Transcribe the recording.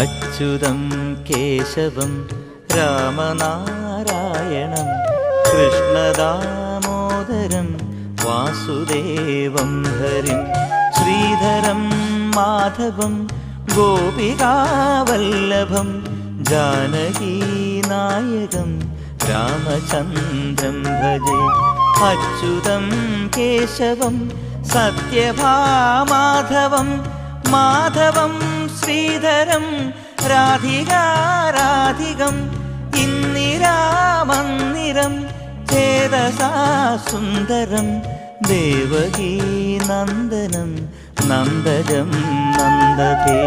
Achyutam കേശവം രാമനാരായണം കൃഷ്ണദാമോദരം വാസുദേവം ഹരിം Sreedharam മാധവം ഗോപികാവല്ലഭം ജാനകീനായകം രാമചന്ദ്രം ഭജേ. Achyutam കേശവം സത്യഭാമാധവം മാധവം Sreedharam രാധികാരാധികം ഇന്ദിരാമന്ദിരം ചേതസാ Sundaram Devaki Nandanam നന്ദജം നന്ദതേ.